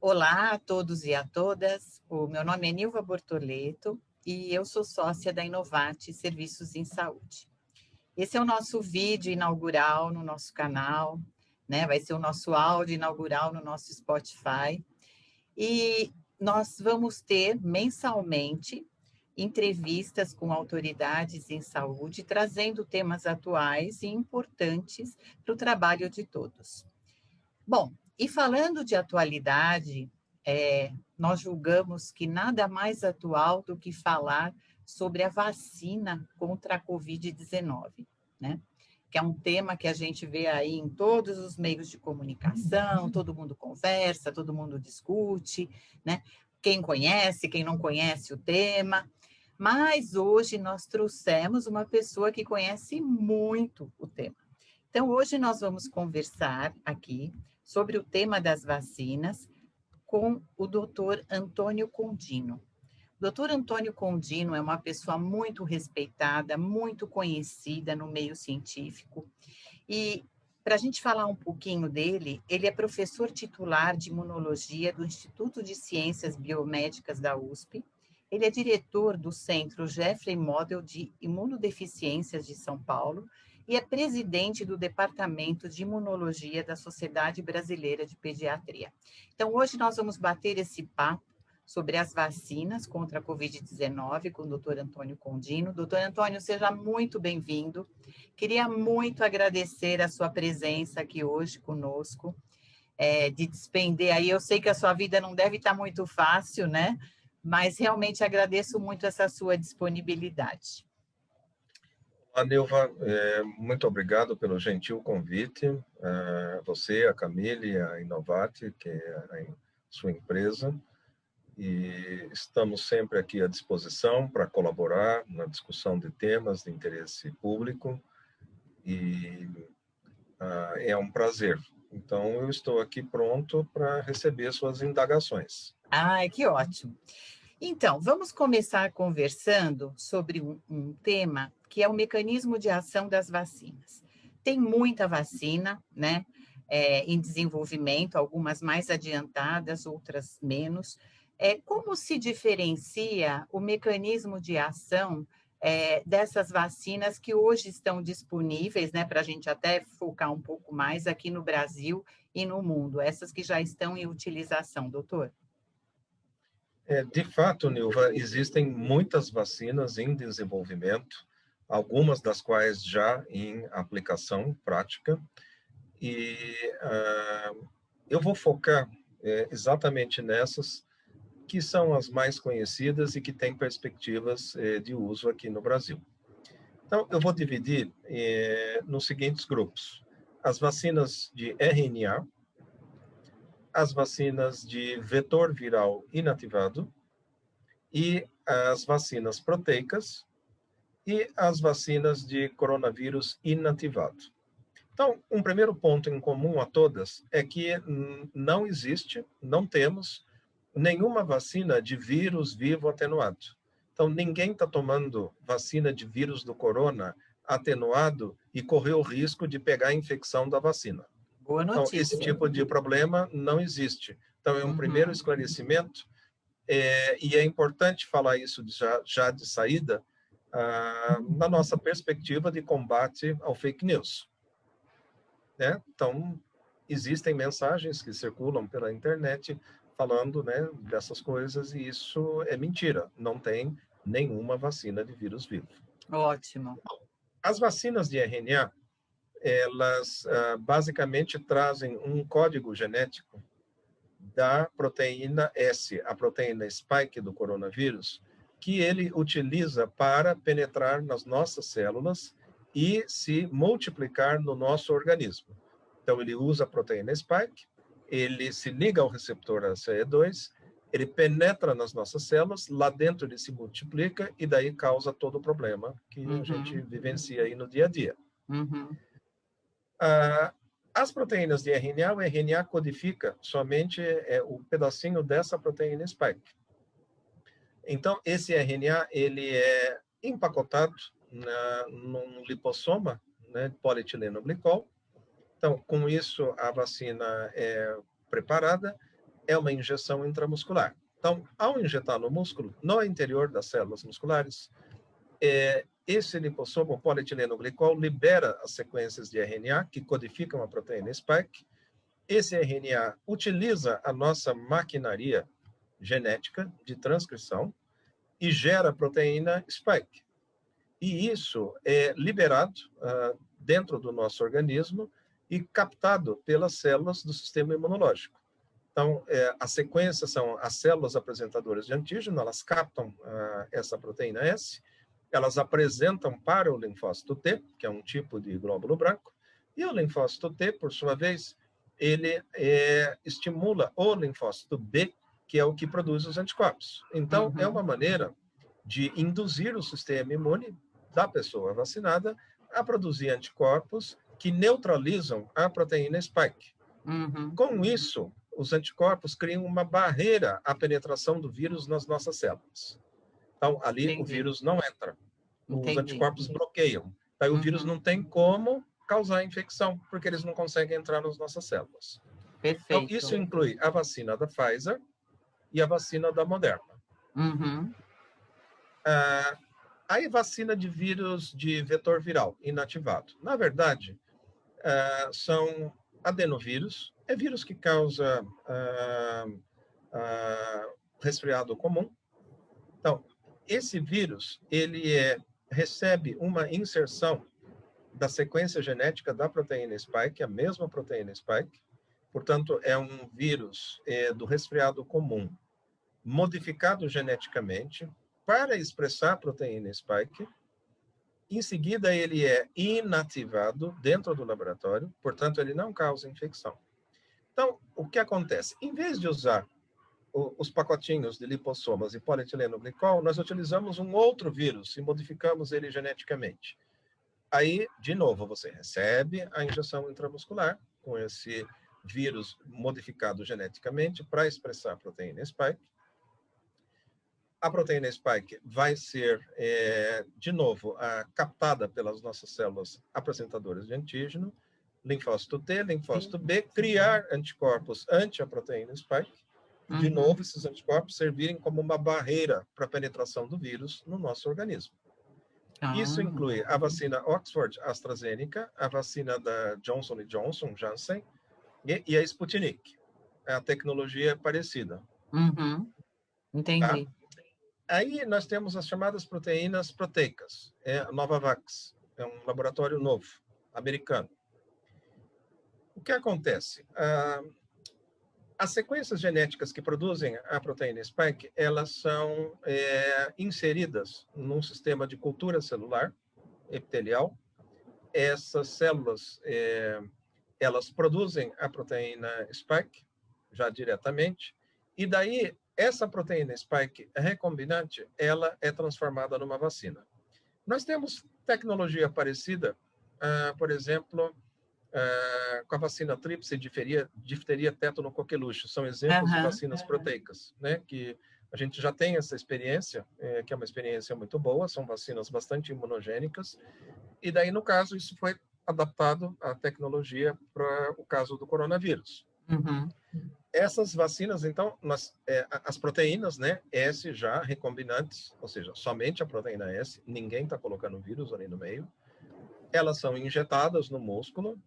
Olá a todos e a todas, o meu nome é Nilva Bortoleto e eu sou sócia da Inovate Serviços em Saúde. Esse é o nosso vídeo inaugural no nosso canal, né? Vai ser o nosso áudio inaugural no nosso Spotify e nós vamos ter mensalmente entrevistas com autoridades em saúde, trazendo temas atuais e importantes para o trabalho de todos. Bom, e falando de atualidade, nós julgamos que nada mais atual do que falar sobre a vacina contra a Covid-19, né? Que é um tema que a gente vê aí em todos os meios de comunicação, todo mundo conversa, todo mundo discute, né? Quem conhece, quem não conhece o tema. Mas hoje nós trouxemos uma pessoa que conhece muito o tema. Então, hoje nós vamos conversar aqui sobre o tema das vacinas com o doutor Antônio Condino. O doutor Antônio Condino é uma pessoa muito respeitada, muito conhecida no meio científico. E, para a gente falar um pouquinho dele, ele é professor titular de imunologia do Instituto de Ciências Biomédicas da USP. Ele é diretor do Centro Jeffrey Model de Imunodeficiências de São Paulo e é presidente do Departamento de Imunologia da Sociedade Brasileira de Pediatria. Então, hoje nós vamos bater esse papo sobre as vacinas contra a Covid-19 com o doutor Antônio Condino. Doutor Antônio, seja muito bem-vindo. Queria muito agradecer a sua presença aqui hoje conosco, de despender aí. Eu sei que a sua vida não deve estar muito fácil, né? Mas realmente agradeço muito essa sua disponibilidade. Olá, Nilva, muito obrigado pelo gentil convite. Você, a Camille, a Inovate, que é a sua empresa, e estamos sempre aqui à disposição para colaborar na discussão de temas de interesse público, e é um prazer. Então, eu estou aqui pronto para receber suas indagações. Ai, que ótimo. Então, vamos começar conversando sobre um tema que é o mecanismo de ação das vacinas. Tem muita vacina, né, em desenvolvimento, algumas mais adiantadas, outras menos. Como se diferencia o mecanismo de ação dessas vacinas que hoje estão disponíveis, né, para a gente até focar um pouco mais aqui no Brasil e no mundo, essas que já estão em utilização, doutor? De fato, Nilva, existem muitas vacinas em desenvolvimento, algumas das quais já em aplicação prática, e eu vou focar exatamente nessas que são as mais conhecidas e que têm perspectivas de uso aqui no Brasil. Então, eu vou dividir nos seguintes grupos: as vacinas de RNA, as vacinas de vetor viral inativado, e as vacinas proteicas e as vacinas de coronavírus inativado. Então, um primeiro ponto em comum a todas é que não existe, não temos nenhuma vacina de vírus vivo atenuado. Então, ninguém está tomando vacina de vírus do corona atenuado e correu o risco de pegar a infecção da vacina. Boa Então, esse notícia. tipo de problema não existe. Então, é um primeiro esclarecimento. E é importante falar isso já de saída, na nossa perspectiva de combate ao fake news, né? Então, existem mensagens que circulam pela internet falando, né, dessas coisas, e isso é mentira. Não tem nenhuma vacina de vírus vivo. Ótimo. As vacinas de RNA, elas basicamente trazem um código genético da proteína S, a proteína spike do coronavírus, que ele utiliza para penetrar nas nossas células e se multiplicar no nosso organismo. Então, ele usa a proteína spike, ele se liga ao receptor ACE2, ele penetra nas nossas células, lá dentro ele se multiplica e daí causa todo o problema que a gente vivencia aí no dia a dia. As proteínas de RNA, o RNA codifica somente o pedacinho dessa proteína spike. Então, esse RNA ele é empacotado num lipossoma, né, de polietileno glicol. Então, com isso, a vacina é preparada é uma injeção intramuscular. Então, ao injetar no músculo, no interior das células musculares, esse lipossomo polietileno-glicol libera as sequências de RNA que codificam a proteína spike. Esse RNA utiliza a nossa maquinaria genética de transcrição e gera a proteína spike. E isso é liberado dentro do nosso organismo e captado pelas células do sistema imunológico. Então, as sequências são as células apresentadoras de antígeno, elas captam essa proteína S, elas apresentam para o linfócito T, que é um tipo de glóbulo branco, e o linfócito T, por sua vez, ele estimula o linfócito B, que é o que produz os anticorpos. Então, é uma maneira de induzir o sistema imune da pessoa vacinada a produzir anticorpos que neutralizam a proteína spike. Com isso, os anticorpos criam uma barreira à penetração do vírus nas nossas células. Então, ali o vírus não entra. Os anticorpos bloqueiam. Aí o vírus não tem como causar infecção, porque eles não conseguem entrar nas nossas células. Perfeito. Então, isso inclui a vacina da Pfizer e a vacina da Moderna. Aí, vacina de vírus de vetor viral inativado. Na verdade, são adenovírus. É vírus que causa resfriado comum. Então, esse vírus, ele recebe uma inserção da sequência genética da proteína spike, a mesma proteína spike. Portanto, é um vírus do resfriado comum, modificado geneticamente para expressar a proteína spike. Em seguida, ele é inativado dentro do laboratório, portanto, ele não causa infecção. Então, o que acontece? Em vez de usar os pacotinhos de lipossomas e polietileno-glicol, nós utilizamos um outro vírus e modificamos ele geneticamente. Aí, de novo, você recebe a injeção intramuscular com esse vírus modificado geneticamente para expressar a proteína spike. A proteína spike vai ser, de novo, captada pelas nossas células apresentadoras de antígeno, linfócito T, linfócito B, criar anticorpos anti a proteína spike. De novo, esses anticorpos servirem como uma barreira para a penetração do vírus no nosso organismo. Isso inclui a vacina Oxford AstraZeneca, a vacina da Johnson & Johnson, Janssen, e a Sputnik. A tecnologia é parecida. Entendi. Tá? Aí nós temos as chamadas proteínas proteicas. A Novavax é um laboratório novo, americano. O que acontece? As sequências genéticas que produzem a proteína spike, elas são inseridas num sistema de cultura celular epitelial. Essas células, elas produzem a proteína spike já diretamente, e daí essa proteína spike recombinante, ela é transformada numa vacina. Nós temos tecnologia parecida, por exemplo, com a vacina tríplice, difteria, tétano, coqueluche. São exemplos de vacinas proteicas, né? Que a gente já tem essa experiência, que é uma experiência muito boa, são vacinas bastante imunogênicas, e daí, no caso, isso foi adaptado à tecnologia para o caso do coronavírus. Essas vacinas, então, as proteínas, né, S já recombinantes, ou seja, somente a proteína S, ninguém está colocando vírus ali no meio, elas são injetadas no músculo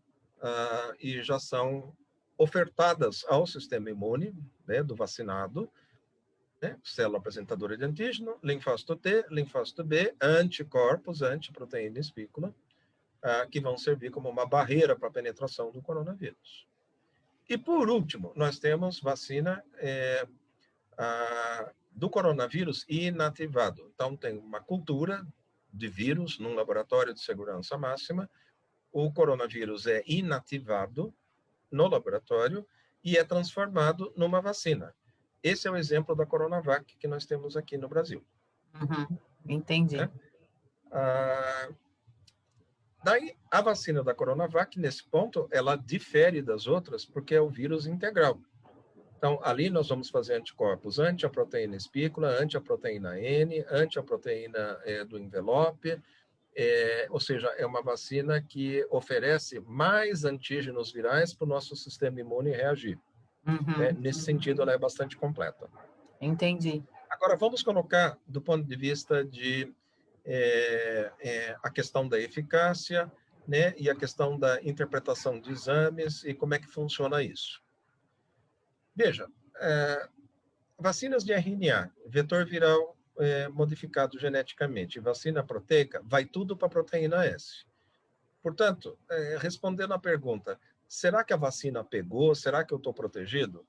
e já são ofertadas ao sistema imune, né, do vacinado, né, célula apresentadora de antígeno, linfócito T, linfócito B, anticorpos, antiproteína espícula, que vão servir como uma barreira para a penetração do coronavírus. E, por último, nós temos vacina do coronavírus inativado. Então, tem uma cultura de vírus num laboratório de segurança máxima. O coronavírus é inativado no laboratório e é transformado numa vacina. Esse é o exemplo da Coronavac que nós temos aqui no Brasil. Entendi. Né? Daí, a vacina da Coronavac, nesse ponto, ela difere das outras porque é o vírus integral. Então, ali nós vamos fazer anticorpos anti a proteína espícula, anti a proteína N, anti a proteína do envelope, ou seja, é uma vacina que oferece mais antígenos virais para o nosso sistema imune reagir. né? Uhum. Nesse sentido, ela é bastante completa. Entendi. Agora, vamos colocar do ponto de vista de a questão da eficácia, né? E a questão da interpretação de exames e como é que funciona isso. Veja, vacinas de RNA, vetor viral modificado geneticamente, vacina proteica, vai tudo para a proteína S. Portanto, respondendo à pergunta, será que a vacina pegou? Será que eu estou protegido?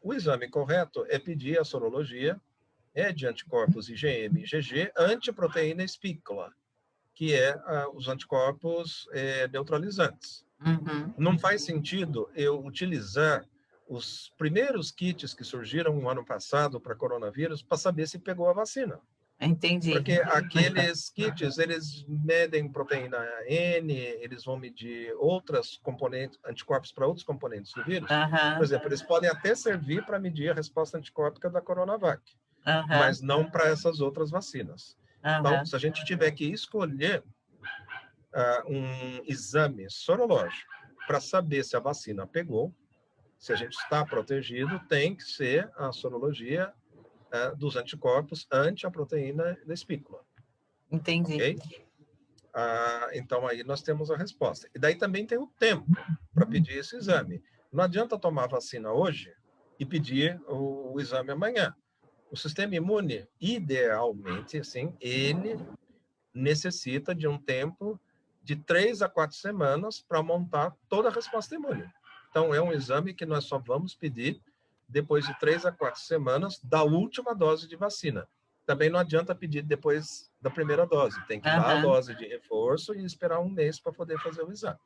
O exame correto é pedir a sorologia de anticorpos IgM e IgG antiproteína espícula, que é os anticorpos neutralizantes. Uhum. Não faz sentido eu utilizar os primeiros kits que surgiram no ano passado para coronavírus para saber se pegou a vacina. Entendi. Porque aqueles kits, eles medem proteína N, eles vão medir outras componentes, anticorpos para outros componentes do vírus. Por Aham, exemplo, eles podem até servir para medir a resposta anticorpíca da Coronavac, aham, mas não para essas outras vacinas. Então, aham. se a gente tiver que escolher um exame sorológico para saber se a vacina pegou, se a gente está protegido, tem que ser a sorologia dos anticorpos ante a proteína da espícula. Entendi. Ok? Então, aí nós temos a resposta. E daí também tem o tempo para pedir esse exame. Não adianta tomar vacina hoje e pedir o exame amanhã. O sistema imune, idealmente, assim, ele necessita de um tempo de 3 a 4 semanas para montar toda a resposta imune. Então, é um exame que nós só vamos pedir depois de 3 a 4 semanas da última dose de vacina. Também não adianta pedir depois da primeira dose. Tem que dar a Aham. dose de reforço e esperar um mês para poder fazer o exame.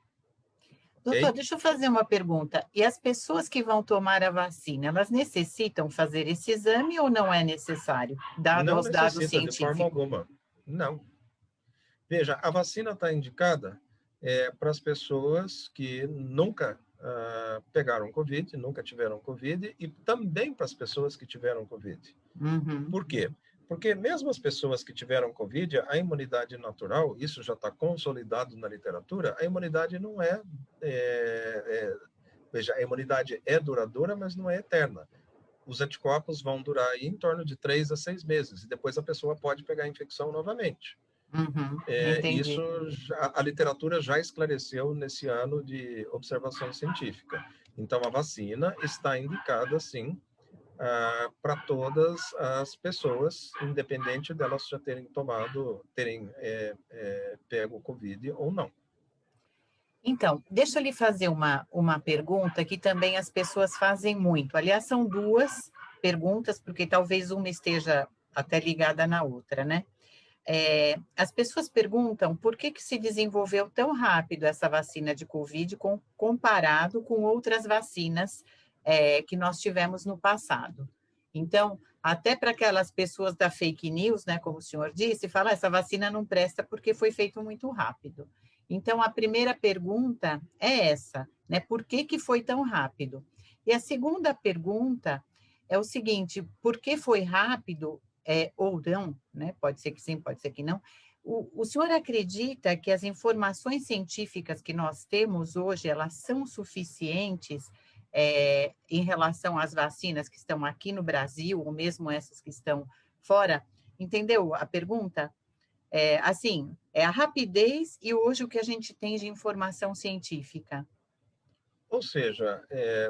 Doutor, Ok? deixa eu fazer uma pergunta. E as pessoas que vão tomar a vacina, elas necessitam fazer esse exame ou não é necessário, dado Não os dados necessita de forma científicos? alguma. Não. Veja, a vacina está indicada para as pessoas que nunca pegaram Covid, nunca tiveram Covid, e também para as pessoas que tiveram Covid. Uhum. Por quê? Porque mesmo as pessoas que tiveram Covid, a imunidade natural, isso já está consolidado na literatura, a imunidade não veja, a imunidade é duradoura, mas não é eterna. Os anticorpos vão durar aí em torno de 3 a 6 meses, e depois a pessoa pode pegar a infecção novamente. Uhum. Isso Entendi. a literatura já esclareceu nesse ano de observação científica. Então, a vacina está indicada, sim, para todas as pessoas, independente delas já terem pego o Covid ou não. Então, deixa eu lhe fazer uma pergunta que também as pessoas fazem muito. Aliás, são duas perguntas, porque talvez uma esteja até ligada na outra, né? As pessoas perguntam por que se desenvolveu tão rápido essa vacina de Covid comparado com outras vacinas que nós tivemos no passado. Então, até para aquelas pessoas da fake news, né, como o senhor disse, fala, essa vacina não presta porque foi feito muito rápido. Então, a primeira pergunta é essa, né, por que foi tão rápido? E a segunda pergunta é o seguinte, por que foi rápido ou não, né? Pode ser que sim, pode ser que não. O senhor acredita que as informações científicas que nós temos hoje, elas são suficientes em relação às vacinas que estão aqui no Brasil, ou mesmo essas que estão fora? Entendeu a pergunta? Assim, é a rapidez e hoje o que a gente tem de informação científica. Ou seja,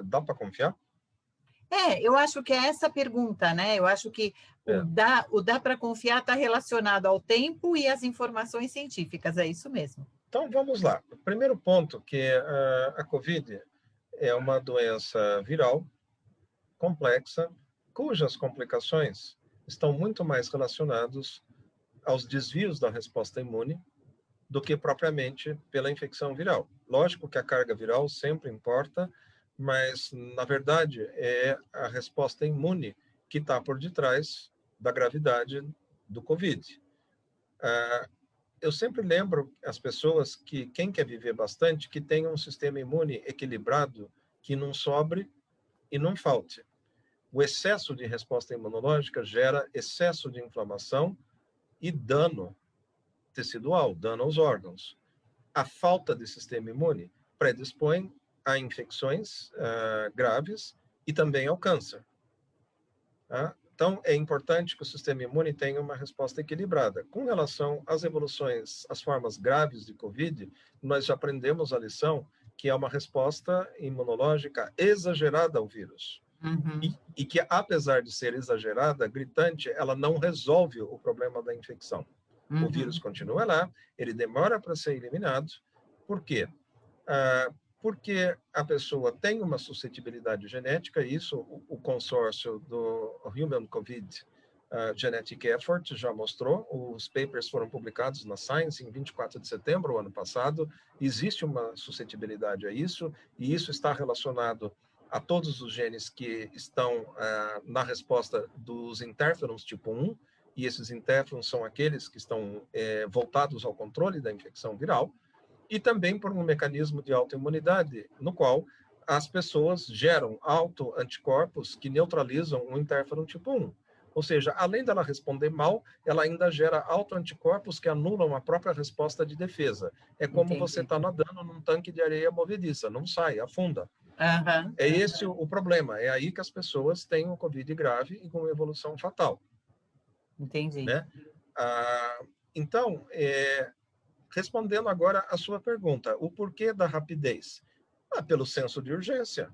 dá para confiar? Eu acho que é essa a pergunta, né? Eu acho que É. o dá para confiar está relacionado ao tempo e às informações científicas, é isso mesmo. Então, vamos lá. O primeiro ponto, que a COVID é uma doença viral, complexa, cujas complicações estão muito mais relacionadas aos desvios da resposta imune do que propriamente pela infecção viral. Lógico que a carga viral sempre importa, mas, na verdade, é a resposta imune que está por detrás da gravidade do Covid. Eu sempre lembro as pessoas que quem quer viver bastante, que tenha um sistema imune equilibrado, que não sobre e não falte. O excesso de resposta imunológica gera excesso de inflamação e dano tecidual, dano aos órgãos. A falta de sistema imune predispõe a infecções graves e também ao câncer. Tá? Então, é importante que o sistema imune tenha uma resposta equilibrada. Com relação às evoluções, às formas graves de COVID, nós já aprendemos a lição que é uma resposta imunológica exagerada ao vírus. Uhum. E que, apesar de ser exagerada, gritante, ela não resolve o problema da infecção. O vírus continua lá, ele demora para ser eliminado. Por quê? Porque a pessoa tem uma suscetibilidade genética, isso o consórcio do Human COVID Genetic Effort já mostrou, os papers foram publicados na Science em 24 de setembro do ano passado, existe uma suscetibilidade a isso, e isso está relacionado a todos os genes que estão na resposta dos interferons tipo 1, e esses interferons são aqueles que estão voltados ao controle da infecção viral, e também por um mecanismo de autoimunidade, no qual as pessoas geram autoanticorpos que neutralizam o interferon tipo 1. Ou seja, além dela responder mal, ela ainda gera autoanticorpos que anulam a própria resposta de defesa. É como você está nadando num tanque de areia movediça, não sai, afunda. É esse o problema, é aí que as pessoas têm um COVID grave e com evolução fatal. Entendi. Né? Então, respondendo agora a sua pergunta, o porquê da rapidez? Pelo senso de urgência.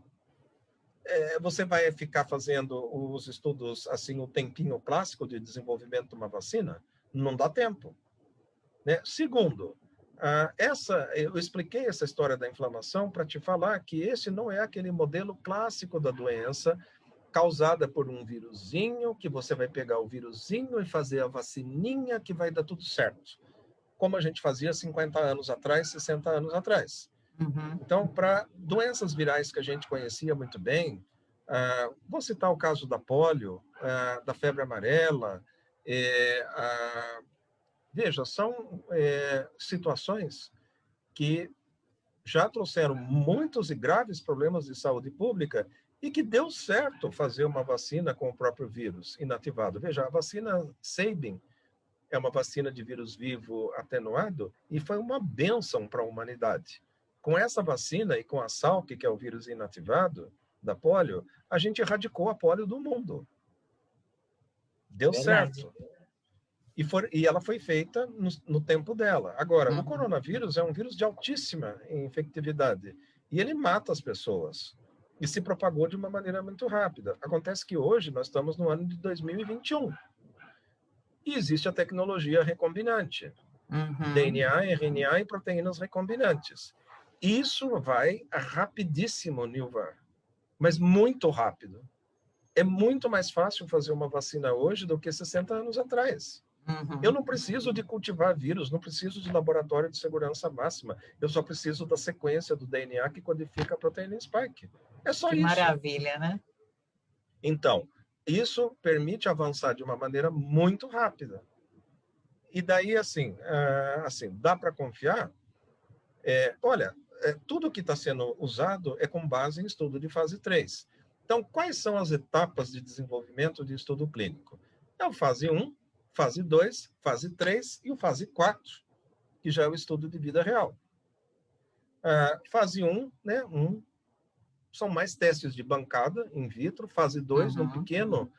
Você vai ficar fazendo os estudos, assim, o tempinho clássico de desenvolvimento de uma vacina? Não dá tempo. Né? Segundo, eu expliquei essa história da inflamação para te falar que esse não é aquele modelo clássico da doença causada por um vírusinho, que você vai pegar o vírusinho e fazer a vacininha que vai dar tudo certo. Como a gente fazia 50 anos atrás, 60 anos atrás. Então, para doenças virais que a gente conhecia muito bem, vou citar o caso da polio, da febre amarela, veja, são situações que já trouxeram muitos e graves problemas de saúde pública e que deu certo fazer uma vacina com o próprio vírus inativado. Veja, a vacina Sabin é uma vacina de vírus vivo atenuado e foi uma bênção para a humanidade. Com essa vacina e com a Salk, que é o vírus inativado da polio, a gente erradicou a polio do mundo. Deu certo. E ela foi feita no tempo dela. Agora, o coronavírus é um vírus de altíssima infectividade e ele mata as pessoas. E se propagou de uma maneira muito rápida. Acontece que hoje nós estamos no ano de 2021. E existe a tecnologia recombinante. DNA, RNA e proteínas recombinantes. Isso vai rapidíssimo, Nilva. Mas muito rápido. É muito mais fácil fazer uma vacina hoje do que 60 anos atrás. Eu não preciso de cultivar vírus, não preciso de laboratório de segurança máxima. Eu só preciso da sequência do DNA que codifica a proteína spike. É só isso. Que maravilha, né? Então, isso permite avançar de uma maneira muito rápida. E daí, assim dá para confiar? Olha, tudo que está sendo usado é com base em estudo de fase 3. Então, quais são as etapas de desenvolvimento de estudo clínico? É o fase 1, fase 2, fase 3 e o fase 4, que já é o estudo de vida real. Fase 1, né, são mais testes de bancada in vitro. Fase 2, num pequeno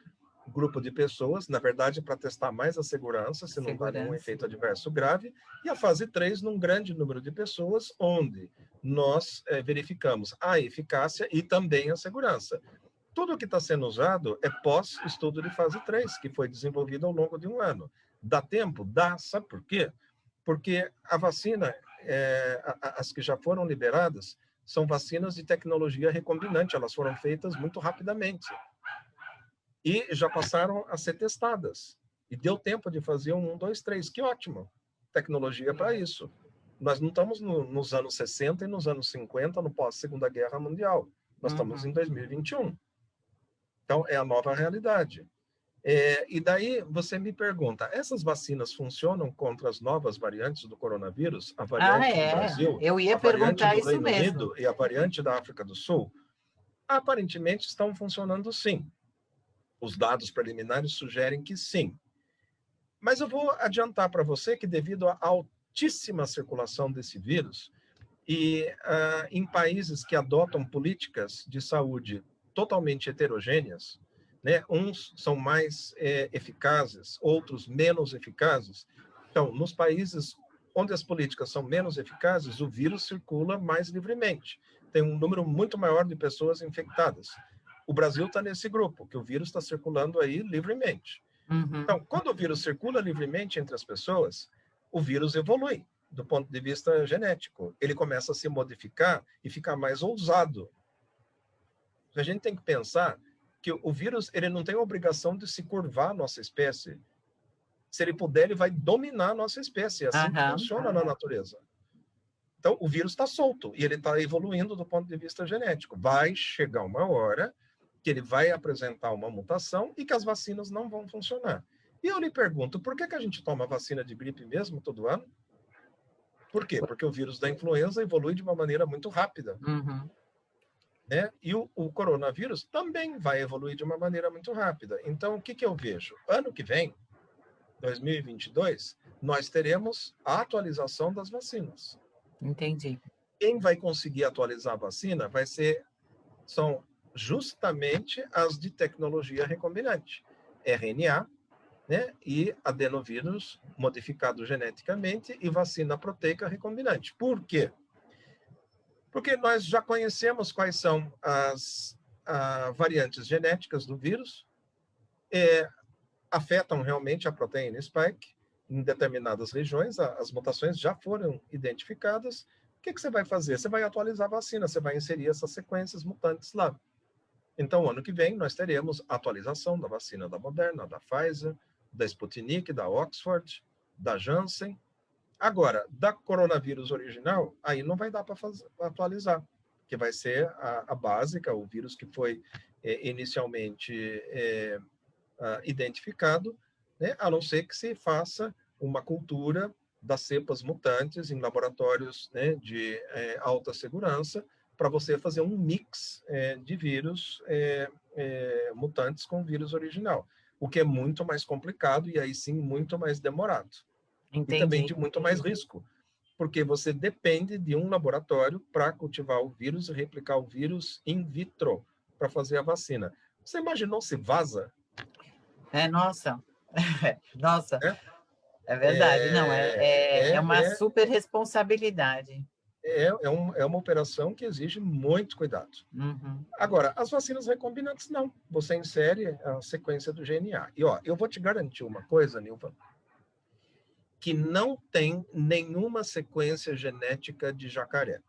grupo de pessoas, na verdade, para testar mais a segurança, se não dá nenhum efeito adverso grave. E a fase 3, num grande número de pessoas, onde nós verificamos a eficácia e também a segurança. Tudo que está sendo usado é pós-estudo de fase 3, que foi desenvolvido ao longo de um ano. Dá tempo? Dá. Sabe por quê? Porque a vacina, as que já foram liberadas, são vacinas de tecnologia recombinante, elas foram feitas muito rapidamente. E já passaram a ser testadas. E deu tempo de fazer 1, 2, 3. Que ótimo! Tecnologia para isso. Nós não estamos nos anos 60 e nos anos 50, no pós-Segunda Guerra Mundial. Nós estamos em 2021. Então, é a nova realidade. E daí você me pergunta, essas vacinas funcionam contra as novas variantes do coronavírus? A variante do Brasil, eu ia a variante perguntar do isso Reino mesmo. Unido e a variante da África do Sul? Aparentemente estão funcionando sim. Os dados preliminares sugerem que sim. Mas eu vou adiantar para você que devido à altíssima circulação desse vírus e em países que adotam políticas de saúde totalmente heterogêneas, né? Uns são mais eficazes, outros menos eficazes. Então, nos países onde as políticas são menos eficazes, o vírus circula mais livremente. Tem um número muito maior de pessoas infectadas. O Brasil está nesse grupo, que o vírus está circulando aí livremente. Uhum. Então, quando o vírus circula livremente entre as pessoas, o vírus evolui do ponto de vista genético. Ele começa a se modificar e ficar mais ousado. A gente tem que pensar que o vírus ele não tem a obrigação de se curvar à nossa espécie. Se ele puder, ele vai dominar a nossa espécie. É assim que funciona na natureza. Então, o vírus está solto e ele está evoluindo do ponto de vista genético. Vai chegar uma hora que ele vai apresentar uma mutação e que as vacinas não vão funcionar. E eu lhe pergunto, por que a gente toma vacina de gripe mesmo todo ano? Por quê? Porque o vírus da influenza evolui de uma maneira muito rápida. Uhum. Né? E o coronavírus também vai evoluir de uma maneira muito rápida. Então, o que eu vejo? Ano que vem, 2022, nós teremos a atualização das vacinas. Entendi. Quem vai conseguir atualizar a vacina são justamente as de tecnologia recombinante, RNA, né, e adenovírus modificado geneticamente e vacina proteica recombinante. Por quê? Porque nós já conhecemos quais são as variantes genéticas do vírus, afetam realmente a proteína spike em determinadas regiões, as mutações já foram identificadas. O que você vai fazer? Você vai atualizar a vacina, você vai inserir essas sequências mutantes lá. Então, ano que vem, nós teremos atualização da vacina da Moderna, da Pfizer, da Sputnik, da Oxford, da Janssen. Agora, da coronavírus original, aí não vai dar para atualizar, que vai ser a básica, o vírus que foi inicialmente identificado, né? A não ser que se faça uma cultura das cepas mutantes em laboratórios, né, de alta segurança, para você fazer um mix de vírus mutantes com o vírus original, o que é muito mais complicado e aí sim muito mais demorado. Entendi. E também de muito mais risco, porque você depende de um laboratório para cultivar o vírus e replicar o vírus in vitro para fazer a vacina. Você imaginou se vaza? Nossa, nossa, Né? é verdade. Não, é uma super responsabilidade. É uma operação que exige muito cuidado. Uhum. Agora, as vacinas recombinantes, não. Você insere a sequência do GNA. E, ó, eu vou te garantir uma coisa, Nilva, que não tem nenhuma sequência genética de jacaré.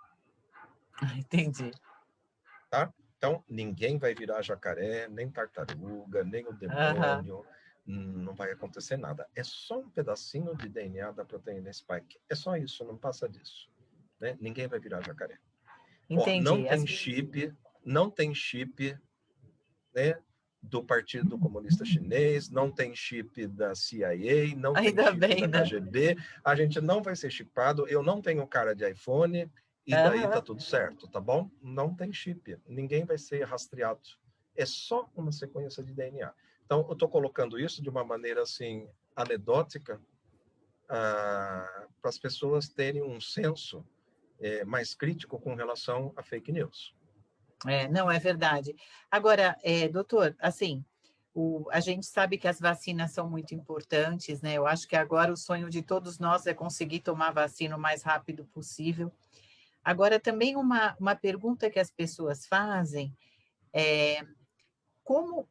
Entendi. Tá? Então, ninguém vai virar jacaré, nem tartaruga, nem o demônio. Não vai acontecer nada. É só um pedacinho de DNA da proteína spike. É só isso, não passa disso. Né? Ninguém vai virar jacaré. Entendi. Ó, não tem chip, né, do Partido Comunista Chinês, não tem chip da CIA, não Ainda tem chip bem, da né? KGB, a gente não vai ser chipado, eu não tenho cara de iPhone, e daí tá tudo certo, tá bom? Não tem chip, ninguém vai ser rastreado. É só uma sequência de DNA. Então, eu estou colocando isso de uma maneira, assim, anedótica, para as pessoas terem um senso mais crítico com relação a fake news. Não, é verdade. Agora, doutor, assim, a gente sabe que as vacinas são muito importantes, né? Eu acho que agora o sonho de todos nós é conseguir tomar vacina o mais rápido possível. Agora, também uma pergunta que as pessoas fazem é como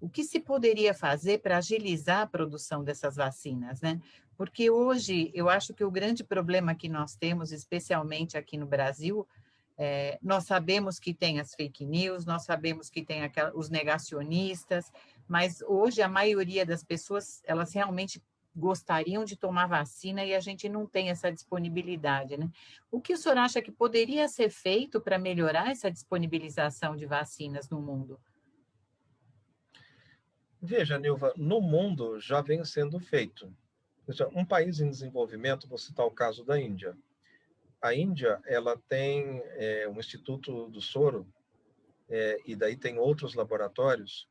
o que se poderia fazer para agilizar a produção dessas vacinas, né? Porque hoje eu acho que o grande problema que nós temos, especialmente aqui no Brasil, nós sabemos que tem as fake news, nós sabemos que tem os negacionistas, mas hoje a maioria das pessoas, elas realmente gostariam de tomar vacina e a gente não tem essa disponibilidade, né? O que o senhor acha que poderia ser feito para melhorar essa disponibilização de vacinas no mundo? Veja, Nilva, no mundo já vem sendo feito. Um país em desenvolvimento, vou citar o caso da Índia. A Índia, ela tem um Instituto do Soro, e daí tem outros laboratórios,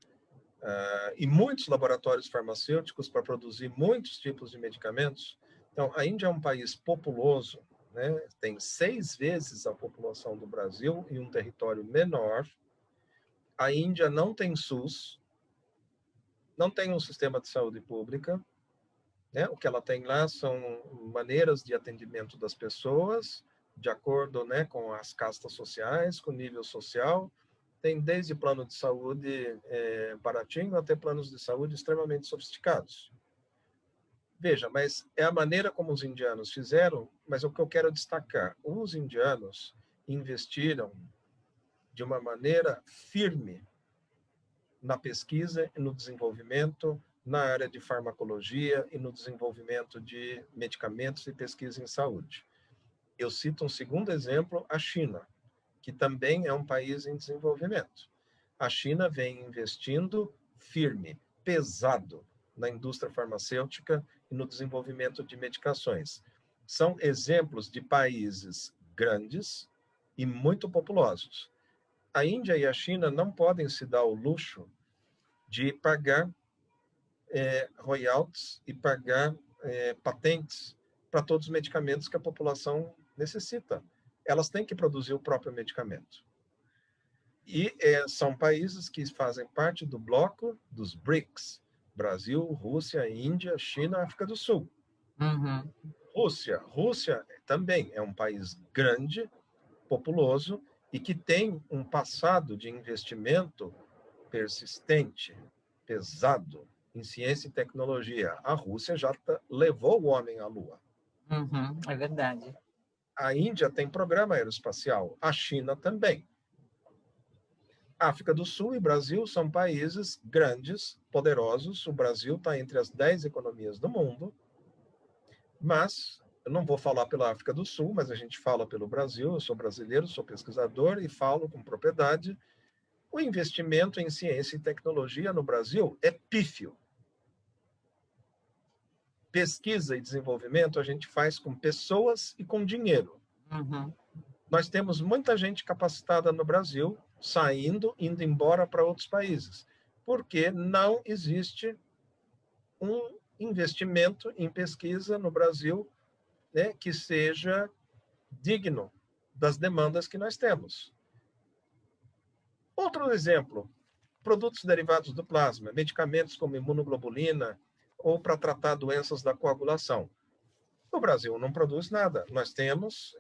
e muitos laboratórios farmacêuticos para produzir muitos tipos de medicamentos. Então, a Índia é um país populoso, né? Tem 6 vezes a população do Brasil em um território menor. A Índia não tem SUS, não tem um sistema de saúde pública, né? O que ela tem lá são maneiras de atendimento das pessoas, de acordo, né, com as castas sociais, com o nível social. Tem desde plano de saúde baratinho até planos de saúde extremamente sofisticados. Veja, mas é a maneira como os indianos fizeram, mas o que eu quero destacar, os indianos investiram de uma maneira firme na pesquisa e no desenvolvimento, na área de farmacologia e no desenvolvimento de medicamentos e pesquisa em saúde. Eu cito um segundo exemplo, a China, que também é um país em desenvolvimento. A China vem investindo firme, pesado, na indústria farmacêutica e no desenvolvimento de medicações. São exemplos de países grandes e muito populosos. A Índia e a China não podem se dar o luxo de pagar royalties e pagar patentes para todos os medicamentos que a população necessita. Elas têm que produzir o próprio medicamento. E são países que fazem parte do bloco dos BRICS: Brasil, Rússia, Índia, China, África do Sul. Uhum. Rússia também é um país grande, populoso, e que tem um passado de investimento persistente, pesado, em ciência e tecnologia. A Rússia já levou o homem à Lua. Uhum. É verdade. A Índia tem programa aeroespacial, a China também. África do Sul e Brasil são países grandes, poderosos. O Brasil está entre as 10 economias do mundo, mas eu não vou falar pela África do Sul, mas a gente fala pelo Brasil. Eu sou brasileiro, sou pesquisador e falo com propriedade. O investimento em ciência e tecnologia no Brasil é pífio. Pesquisa e desenvolvimento a gente faz com pessoas e com dinheiro. Uhum. Nós temos muita gente capacitada no Brasil, saindo, indo embora para outros países, porque não existe um investimento em pesquisa no Brasil, né, que seja digno das demandas que nós temos. Outro exemplo, produtos derivados do plasma, medicamentos como imunoglobulina ou para tratar doenças da coagulação. O Brasil não produz nada. Nós temos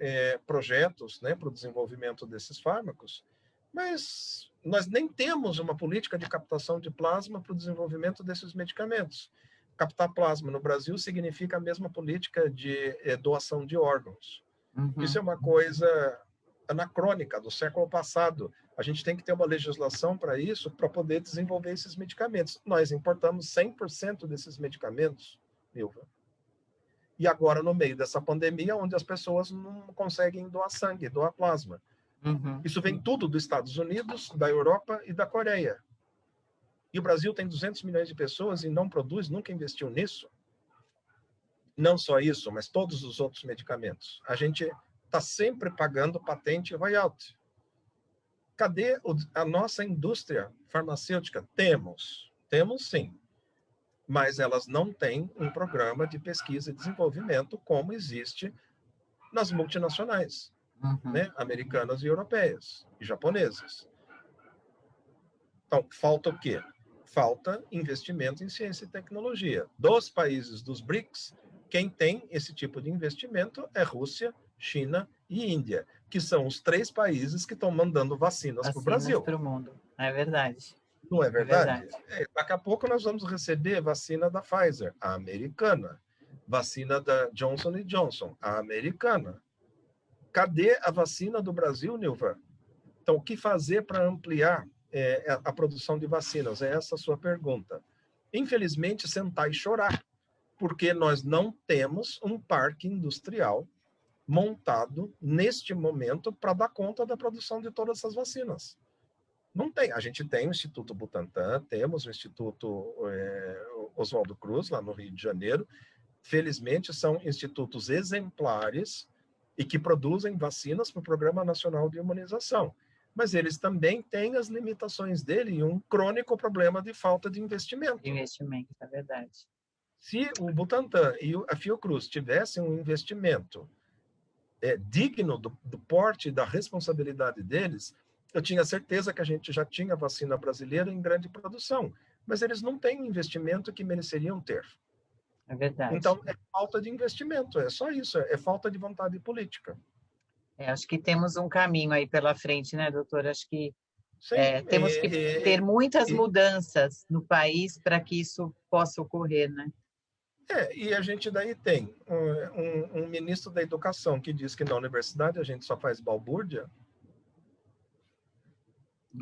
projetos, né, para o desenvolvimento desses fármacos, mas nós nem temos uma política de captação de plasma para o desenvolvimento desses medicamentos. Captar plasma no Brasil significa a mesma política de doação de órgãos. Uhum. Isso é uma coisa anacrônica, do século passado. A gente tem que ter uma legislação para isso, para poder desenvolver esses medicamentos. Nós importamos 100% desses medicamentos, Milva. E agora, no meio dessa pandemia, onde as pessoas não conseguem doar sangue, doar plasma. Uhum. Isso vem tudo dos Estados Unidos, da Europa e da Coreia. E o Brasil tem 200 milhões de pessoas e não produz, nunca investiu nisso. Não só isso, mas todos os outros medicamentos. A gente está sempre pagando patente e royalty. Cadê a nossa indústria farmacêutica? Temos sim. Mas elas não têm um programa de pesquisa e desenvolvimento como existe nas multinacionais, né? Americanas e europeias e japonesas. Então, falta o quê? Falta investimento em ciência e tecnologia. Dos países dos BRICS, quem tem esse tipo de investimento é Rússia, China e Índia, que são os 3 países que estão mandando vacinas para o Brasil. Para o mundo. É verdade. Não é verdade? Daqui a pouco nós vamos receber vacina da Pfizer, a americana. Vacina da Johnson Johnson, a americana. Cadê a vacina do Brasil, Nilva? Então, o que fazer para ampliar a produção de vacinas? É essa a sua pergunta. Infelizmente, sentar e chorar, porque nós não temos um parque industrial montado neste momento para dar conta da produção de todas essas vacinas. Não tem. A gente tem o Instituto Butantan, temos o Instituto Oswaldo Cruz, lá no Rio de Janeiro. Felizmente, são institutos exemplares e que produzem vacinas para o Programa Nacional de Imunização. Mas eles também têm as limitações dele e um crônico problema de falta de investimento. Investimento, é verdade. Se o Butantan e a Fiocruz tivessem um investimento digno do porte e da responsabilidade deles, eu tinha certeza que a gente já tinha vacina brasileira em grande produção, mas eles não têm investimento que mereceriam ter. É verdade. Então, é falta de investimento, é só isso, é falta de vontade política. Acho que temos um caminho aí pela frente, né, doutor? Acho que Sim, temos que ter muitas mudanças no país para que isso possa ocorrer, né? E a gente daí tem um ministro da Educação que diz que na universidade a gente só faz balbúrdia.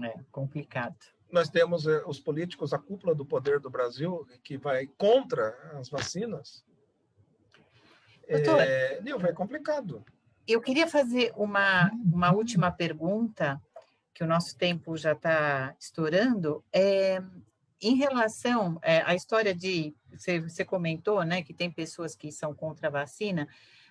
É complicado. Nós temos os políticos, a cúpula do poder do Brasil, que vai contra as vacinas. Doutor, Nilva, é complicado. eu queria fazer uma última pergunta, que o nosso tempo já está estourando. Em relação à história de... Você comentou, né, que tem pessoas que são contra a vacina,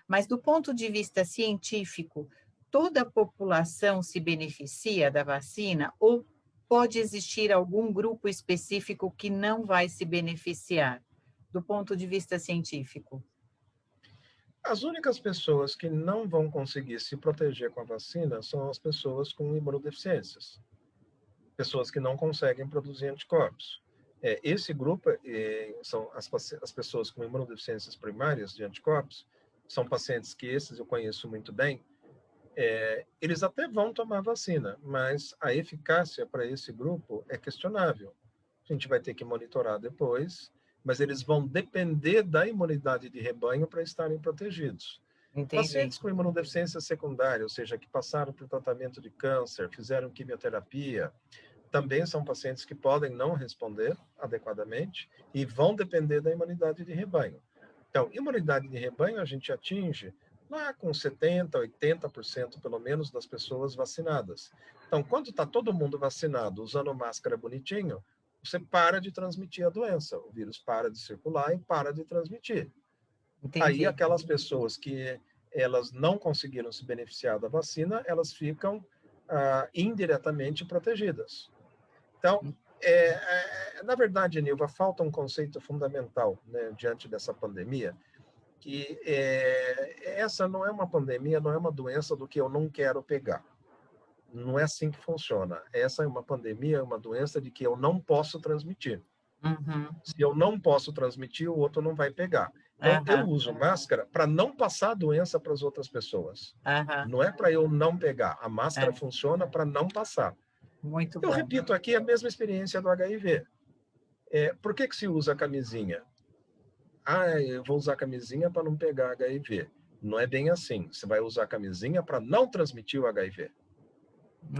mas do ponto de vista científico, toda a população se beneficia da vacina ou pode existir algum grupo específico que não vai se beneficiar, do ponto de vista científico? As únicas pessoas que não vão conseguir se proteger com a vacina são as pessoas com imunodeficiências, pessoas que não conseguem produzir anticorpos. Esse grupo são as pessoas com imunodeficiências primárias de anticorpos, são pacientes que esses eu conheço muito bem, eles até vão tomar vacina, mas a eficácia para esse grupo é questionável. A gente vai ter que monitorar depois, mas eles vão depender da imunidade de rebanho para estarem protegidos. Entendi. Pacientes com imunodeficiência secundária, ou seja, que passaram por tratamento de câncer, fizeram quimioterapia, também são pacientes que podem não responder adequadamente e vão depender da imunidade de rebanho. Então, imunidade de rebanho a gente atinge lá com 70%, 80% pelo menos das pessoas vacinadas. Então, quando está todo mundo vacinado, usando máscara bonitinho, você para de transmitir a doença, o vírus para de circular e para de transmitir. Entendi. Aí, aquelas pessoas que elas não conseguiram se beneficiar da vacina, elas ficam indiretamente protegidas. Então, na verdade, Nilva, falta um conceito fundamental, né, diante dessa pandemia, que essa não é uma pandemia, não é uma doença do que eu não quero pegar. Não é assim que funciona. Essa é uma pandemia, é uma doença de que eu não posso transmitir. Uhum. Se eu não posso transmitir, o outro não vai pegar. Então, eu uso máscara para não passar a doença para as outras pessoas. Não é para eu não pegar. A máscara funciona para não passar. Muito bom. Eu repito aqui a mesma experiência do HIV. Por que se usa a camisinha? Eu vou usar a camisinha para não pegar HIV. Não é bem assim. Você vai usar a camisinha para não transmitir o HIV.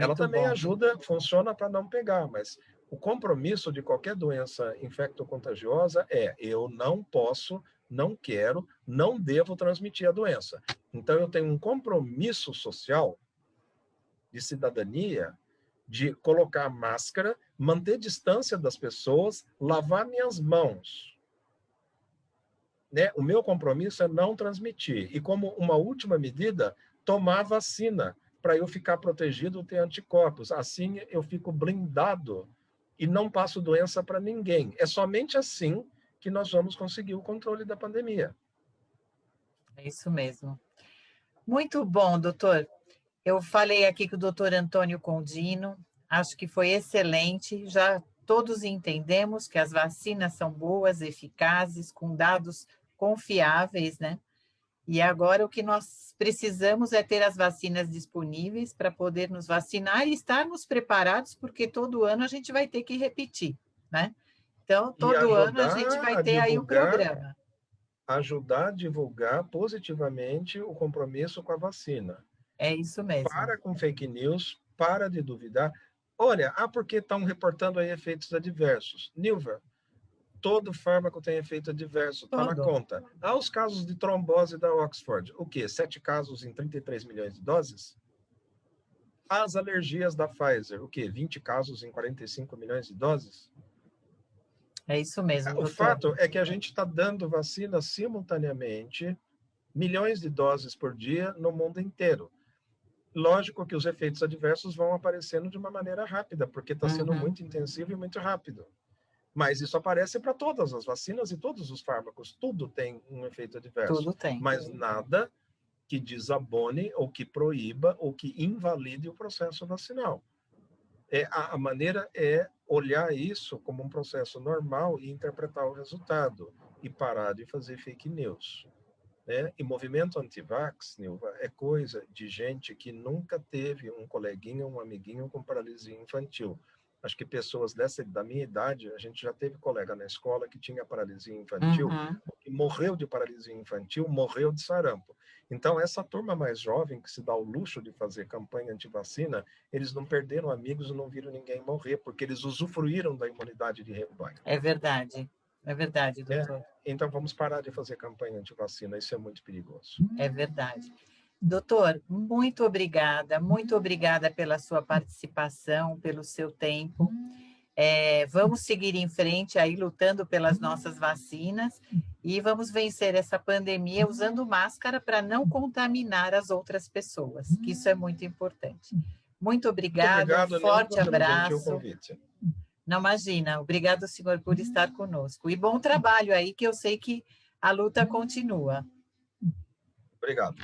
Ela também ajuda, funciona para não pegar, mas o compromisso de qualquer doença infectocontagiosa eu não posso, não quero, não devo transmitir a doença. Então, eu tenho um compromisso social de cidadania de colocar máscara, manter distância das pessoas, lavar minhas mãos. Né? O meu compromisso é não transmitir. E como uma última medida, tomar vacina, para eu ficar protegido, ter anticorpos. Assim eu fico blindado e não passo doença para ninguém. É somente assim que nós vamos conseguir o controle da pandemia. É isso mesmo. Muito bom, doutor. Eu falei aqui com o doutor Antônio Condino, acho que foi excelente. Já todos entendemos que as vacinas são boas, eficazes, com dados confiáveis, né? E agora o que nós precisamos é ter as vacinas disponíveis para poder nos vacinar e estarmos preparados, porque todo ano a gente vai ter que repetir, né? Então, todo ano a gente vai ter aí o programa. Ajudar a divulgar positivamente o compromisso com a vacina. É isso mesmo. Para com fake news, para de duvidar. Olha, porque estão reportando aí efeitos adversos. Nilva, todo fármaco tem efeito adverso, está na conta. Os casos de trombose da Oxford, o quê? 7 casos em 33 milhões de doses? As alergias da Pfizer, o quê? 20 casos em 45 milhões de doses? É isso mesmo, doutor. O fato é que a gente está dando vacina simultaneamente, milhões de doses por dia no mundo inteiro. Lógico que os efeitos adversos vão aparecendo de uma maneira rápida, porque está sendo muito intensivo e muito rápido. Mas isso aparece para todas as vacinas e todos os fármacos. Tudo tem um efeito adverso. Tudo tem. Mas nada que desabone ou que proíba ou que invalide o processo vacinal. A maneira é olhar isso como um processo normal e interpretar o resultado e parar de fazer fake news. Né? E movimento anti-vax, Nilva, é coisa de gente que nunca teve um coleguinha, um amiguinho com paralisia infantil. Acho que pessoas da minha idade, a gente já teve colega na escola que tinha paralisia infantil, que morreu de paralisia infantil, morreu de sarampo. Então, essa turma mais jovem, que se dá o luxo de fazer campanha anti-vacina, eles não perderam amigos e não viram ninguém morrer, porque eles usufruíram da imunidade de rebanho. É verdade, doutor. Então, vamos parar de fazer campanha anti-vacina, isso é muito perigoso. É verdade. Doutor, muito obrigada pela sua participação, pelo seu tempo. Vamos seguir em frente aí, lutando pelas nossas vacinas e vamos vencer essa pandemia usando máscara para não contaminar as outras pessoas, que isso é muito importante. Muito obrigada, um forte abraço. Não, imagina, obrigado, senhor, por estar conosco. E bom trabalho aí, que eu sei que a luta continua. Obrigado.